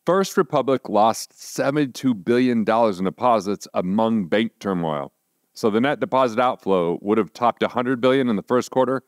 First Republic lost $72 billion in deposits among bank turmoil. So the net deposit outflow would have topped $100 billion in the first quarter,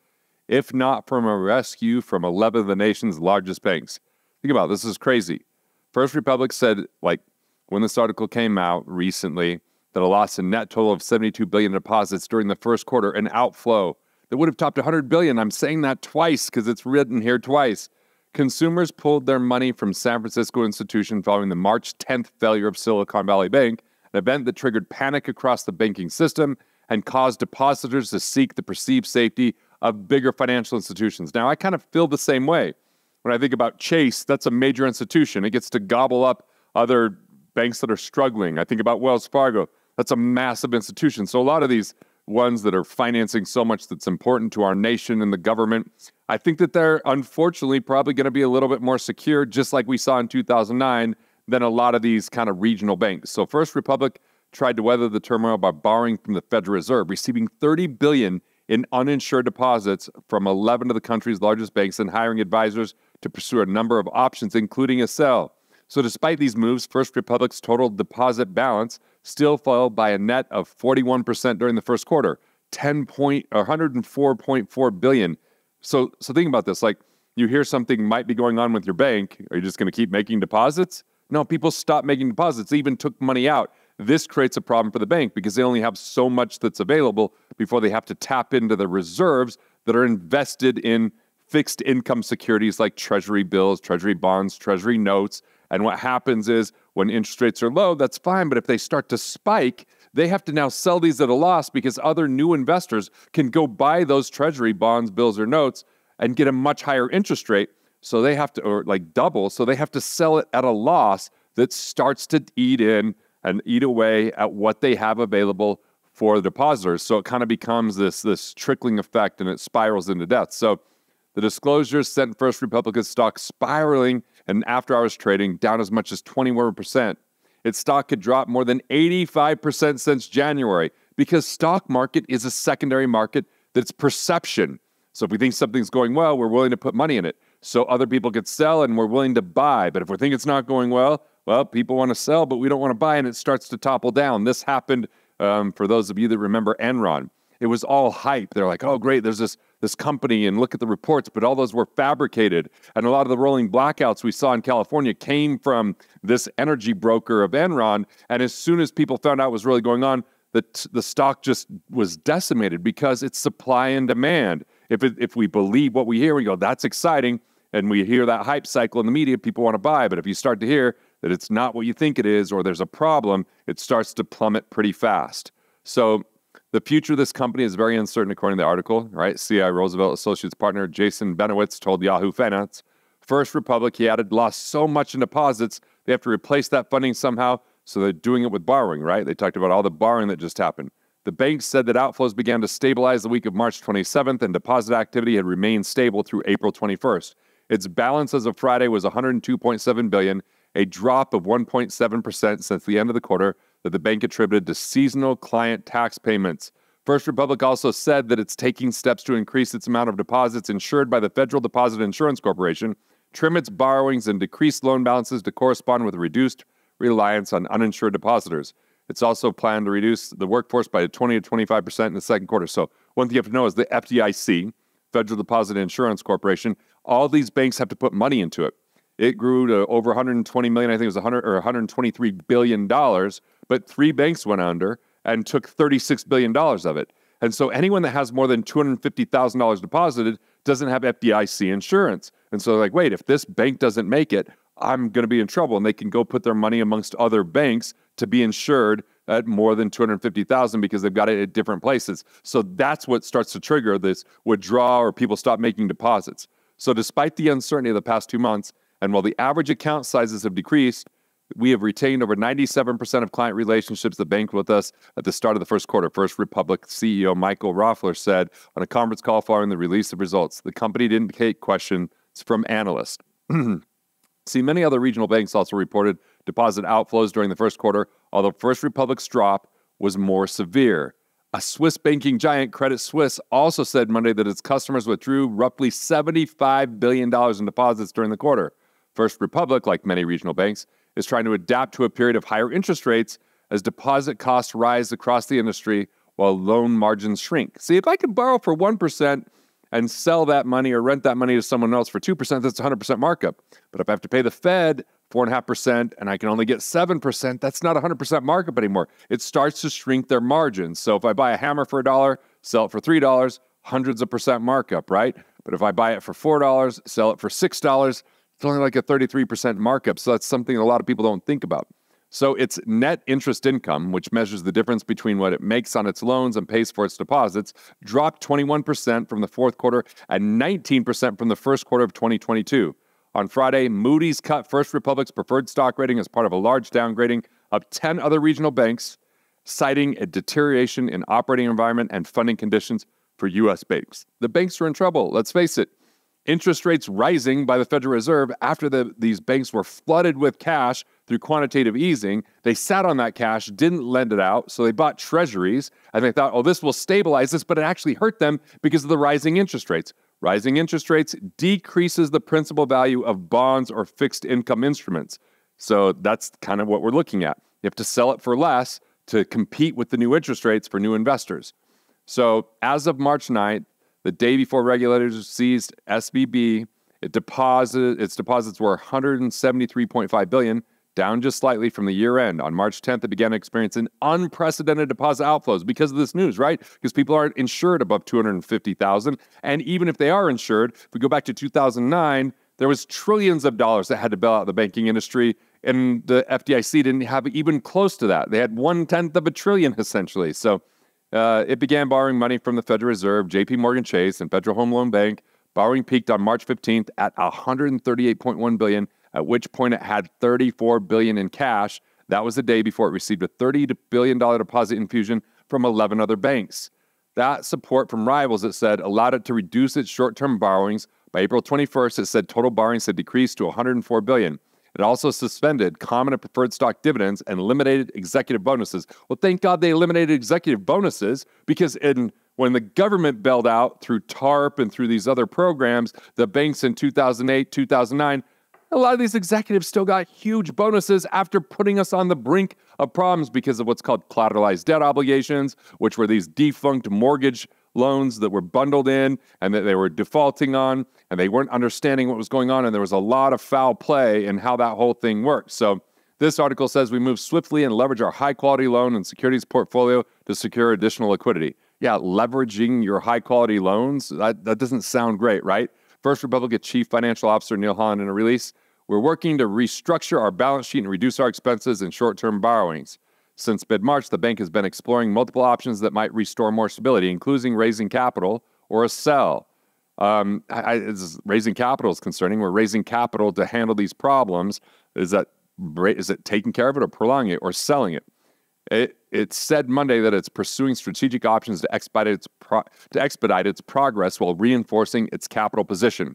if not from a rescue from 11 of the nation's largest banks. Think about it, this is crazy. First Republic said, when this article came out recently, that it lost a net total of $72 billion in deposits during the first quarter, an outflow that would have topped $100 billion. I'm saying that twice because it's written here twice. Consumers pulled their money from San Francisco institution following the March 10th failure of Silicon Valley Bank, an event that triggered panic across the banking system and caused depositors to seek the perceived safety of bigger financial institutions. Now, I kind of feel the same way. When I think about Chase, that's a major institution. It gets to gobble up other banks that are struggling. I think about Wells Fargo. That's a massive institution. So a lot of these ones that are financing so much that's important to our nation and the government, I think that they're unfortunately probably going to be a little bit more secure, just like we saw in 2009, than a lot of these kind of regional banks. So First Republic tried to weather the turmoil by borrowing from the Federal Reserve, receiving $30 billion in uninsured deposits from 11 of the country's largest banks and hiring advisors to pursue a number of options, including a sale. So despite these moves, First Republic's total deposit balance still fell by a net of 41% during the first quarter, $104.4 billion. So think about this. You hear something might be going on with your bank. Are you just going to keep making deposits? No, people stop making deposits. They even took money out. This creates a problem for the bank because they only have so much that's available before they have to tap into the reserves that are invested in fixed income securities like treasury bills, treasury bonds, treasury notes. And what happens is when interest rates are low, that's fine. But if they start to spike, they have to now sell these at a loss because other new investors can go buy those treasury bonds, bills, or notes and get a much higher interest rate. So they have to, or double. So they have to sell it at a loss that starts to eat in and eat away at what they have available for the depositors. So it kind of becomes this trickling effect and it spirals into death. So the disclosures sent First Republic's stock spiraling and after-hours trading down as much as 21%. Its stock had dropped more than 85% since January because stock market is a secondary market that's perception. So if we think something's going well, we're willing to put money in it. So other people could sell and we're willing to buy. But if we think it's not going well, people want to sell, but we don't want to buy, and it starts to topple down. This happened, for those of you that remember Enron. It was all hype. They're like, oh, great, there's this company, and look at the reports, but all those were fabricated. And a lot of the rolling blackouts we saw in California came from this energy broker of Enron. And as soon as people found out what was really going on, the stock just was decimated because it's supply and demand. If we believe what we hear, we go, that's exciting, and we hear that hype cycle in the media, people want to buy. But if you start to hear that it's not what you think it is or there's a problem, it starts to plummet pretty fast. So the future of this company is very uncertain, according to the article, right? C.I. Roosevelt Associates partner Jason Benowitz told Yahoo Finance. First Republic, he added, lost so much in deposits, they have to replace that funding somehow, so they're doing it with borrowing, right? They talked about all the borrowing that just happened. The bank said that outflows began to stabilize the week of March 27th, and deposit activity had remained stable through April 21st. Its balance as of Friday was $102.7 billion, a drop of 1.7% since the end of the quarter that the bank attributed to seasonal client tax payments. First Republic also said that it's taking steps to increase its amount of deposits insured by the Federal Deposit Insurance Corporation, trim its borrowings, and decrease loan balances to correspond with reduced reliance on uninsured depositors. It's also planned to reduce the workforce by 20 to 25% in the second quarter. So one thing you have to know is the FDIC, Federal Deposit Insurance Corporation, all these banks have to put money into it. It grew to over 120 million, I think it was 100 or 123 billion dollars, but 3 banks went under and took $36 billion of it. And so anyone that has more than $250,000 deposited doesn't have FDIC insurance. And so like, wait, if this bank doesn't make it, I'm going to be in trouble. And they can go put their money amongst other banks to be insured at more than $250,000 because they've got it at different places. So that's what starts to trigger this withdrawal or people stop making deposits. So despite the uncertainty of the past 2 months, and while the average account sizes have decreased, we have retained over 97% of client relationships that banked with us at the start of the first quarter. First Republic CEO Michael Roffler said on a conference call following the release of results, the company didn't take questions from analysts. See, many other regional banks also reported deposit outflows during the first quarter, although First Republic's drop was more severe. A Swiss banking giant, Credit Suisse, also said Monday that its customers withdrew roughly $75 billion in deposits during the quarter. First Republic, like many regional banks, is trying to adapt to a period of higher interest rates as deposit costs rise across the industry while loan margins shrink. See, if I could borrow for 1% and sell that money or rent that money to someone else for 2%, that's 100% markup. But if I have to pay the Fed 4.5% and I can only get 7%, that's not 100% markup anymore. It starts to shrink their margins. So if I buy a hammer for $1, sell it for $3, hundreds of percent markup, right? But if I buy it for $4, sell it for $6, it's only like a 33% markup. So that's something a lot of people don't think about. So its net interest income, which measures the difference between what it makes on its loans and pays for its deposits, dropped 21% from the fourth quarter and 19% from the first quarter of 2022. On Friday, Moody's cut First Republic's preferred stock rating as part of a large downgrading of 10 other regional banks, citing a deterioration in operating environment and funding conditions for U.S. banks. The banks are in trouble, let's face it. Interest rates rising by the Federal Reserve after these banks were flooded with cash through quantitative easing. They sat on that cash, didn't lend it out, so they bought treasuries, and they thought, oh, this will stabilize this, but it actually hurt them because of the rising interest rates. Rising interest rates decreases the principal value of bonds or fixed income instruments. So that's kind of what we're looking at. You have to sell it for less to compete with the new interest rates for new investors. So as of March 9th, the day before regulators seized SVB, its deposits were $173.5 billion, down just slightly from the year end. On March 10th, it began experiencing unprecedented deposit outflows because of this news, right? Because people aren't insured above $250,000. And even if they are insured, if we go back to 2009, there was trillions of dollars that had to bail out the banking industry, and the FDIC didn't have even close to that. They had 1/10 of a trillion, essentially. So it began borrowing money from the Federal Reserve, JP Morgan Chase, and Federal Home Loan Bank. Borrowing peaked on March 15th at $138.1 billion, at which point it had $34 billion in cash. That was the day before it received a $30 billion deposit infusion from 11 other banks. That support from rivals, it said, allowed it to reduce its short-term borrowings. By April 21st, it said total borrowings had decreased to $104 billion. It also suspended common and preferred stock dividends and eliminated executive bonuses. Well, thank God they eliminated executive bonuses, because when the government bailed out through TARP and through these other programs, the banks in 2008, 2009, a lot of these executives still got huge bonuses after putting us on the brink of problems because of what's called collateralized debt obligations, which were these defunct mortgage loans that were bundled in and that they were defaulting on, and they weren't understanding what was going on, and there was a lot of foul play in how that whole thing worked. So this article says we move swiftly and leverage our high-quality loan and securities portfolio to secure additional liquidity. Yeah, leveraging your high-quality loans, that doesn't sound great, right? First Republic Chief Financial Officer Neil Holland in a release, we're working to restructure our balance sheet and reduce our expenses and short-term borrowings. Since mid-March, the bank has been exploring multiple options that might restore more stability, including raising capital or a sell. Raising capital is concerning. We're raising capital to handle these problems. Is it taking care of it or prolonging it or selling it? It said Monday that it's pursuing strategic options to expedite its progress while reinforcing its capital position.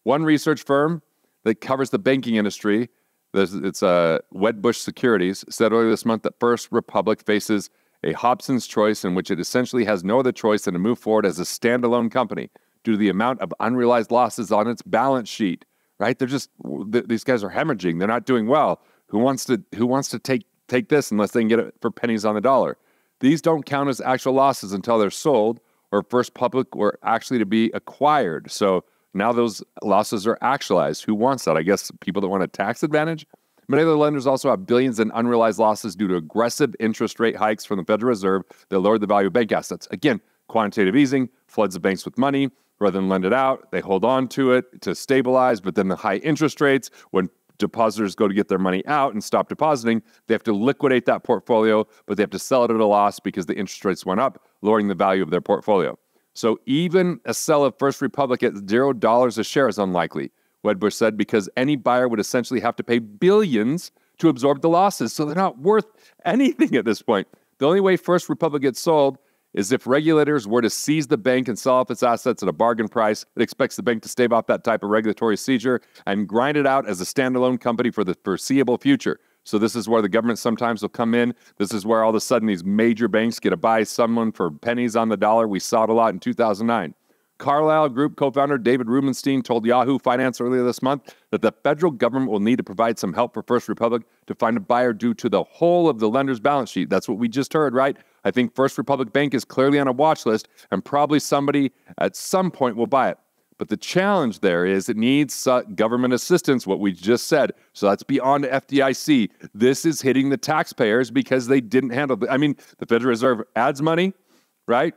One research firm that covers the banking industry, it's Wedbush Securities, said earlier this month that First Republic faces a Hobson's choice in which it essentially has no other choice than to move forward as a standalone company due to the amount of unrealized losses on its balance sheet. Right? These guys are hemorrhaging. They're not doing well. Who wants to take this unless they can get it for pennies on the dollar? These don't count as actual losses until they're sold or First Public were actually to be acquired. So now those losses are actualized. Who wants that? I guess people that want a tax advantage. Many other lenders also have billions in unrealized losses due to aggressive interest rate hikes from the Federal Reserve that lowered the value of bank assets. Again, quantitative easing floods the banks with money. Rather than lend it out, they hold on to it to stabilize, but then the high interest rates, when depositors go to get their money out and stop depositing, they have to liquidate that portfolio, but they have to sell it at a loss because the interest rates went up, lowering the value of their portfolio. So even a sell of First Republic at $0 a share is unlikely, Wedbush said, because any buyer would essentially have to pay billions to absorb the losses, so they're not worth anything at this point. The only way First Republic gets sold is if regulators were to seize the bank and sell off its assets at a bargain price. It expects the bank to stave off that type of regulatory seizure and grind it out as a standalone company for the foreseeable future. So this is where the government sometimes will come in. This is where all of a sudden these major banks get to buy someone for pennies on the dollar. We saw it a lot in 2009. Carlyle Group co-founder David Rubenstein told Yahoo Finance earlier this month that the federal government will need to provide some help for First Republic to find a buyer due to the whole of the lender's balance sheet. That's what we just heard, right? I think First Republic Bank is clearly on a watch list, and probably somebody at some point will buy it. But the challenge there is it needs government assistance, what we just said. So that's beyond FDIC. This is hitting the taxpayers because they didn't handle it. I mean, the Federal Reserve adds money, right?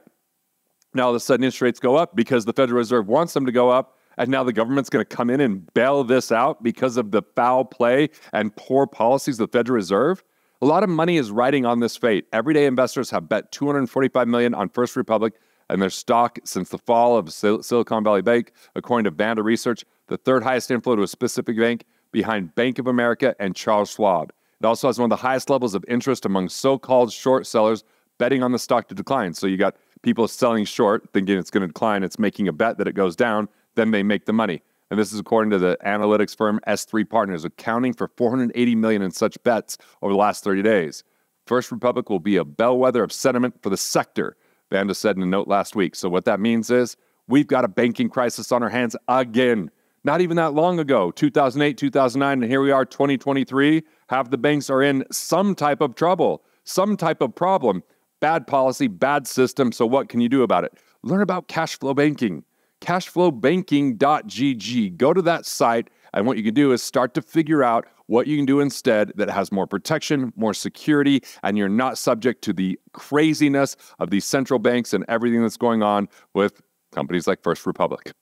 Now, all of a sudden, interest rates go up because the Federal Reserve wants them to go up, and now the government's going to come in and bail this out because of the foul play and poor policies of the Federal Reserve. A lot of money is riding on this fate. Everyday investors have bet $245 million on First Republic and their stock since the fall of Silicon Valley Bank, according to Vanda Research, the third highest inflow to a specific bank behind Bank of America and Charles Schwab. It also has one of the highest levels of interest among so-called short sellers betting on the stock to decline. So you got people selling short, thinking it's going to decline. It's making a bet that it goes down. Then they make the money. And this is according to the analytics firm S3 Partners, accounting for $480 million in such bets over the last 30 days. First Republic will be a bellwether of sentiment for the sector, Vanda said in a note last week. So what that means is we've got a banking crisis on our hands again. Not even that long ago, 2008, 2009, and here we are, 2023. Half the banks are in some type of trouble, some type of problem. Bad policy, bad system. So what can you do about it? Learn about cash flow banking. Cashflowbanking.gg. Go to that site, and what you can do is start to figure out what you can do instead that has more protection, more security, and you're not subject to the craziness of these central banks and everything that's going on with companies like First Republic.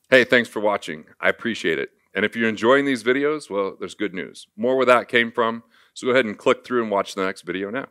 Hey, thanks for watching. I appreciate it. And if you're enjoying these videos, well, there's good news. More where that came from. So go ahead and click through and watch the next video now.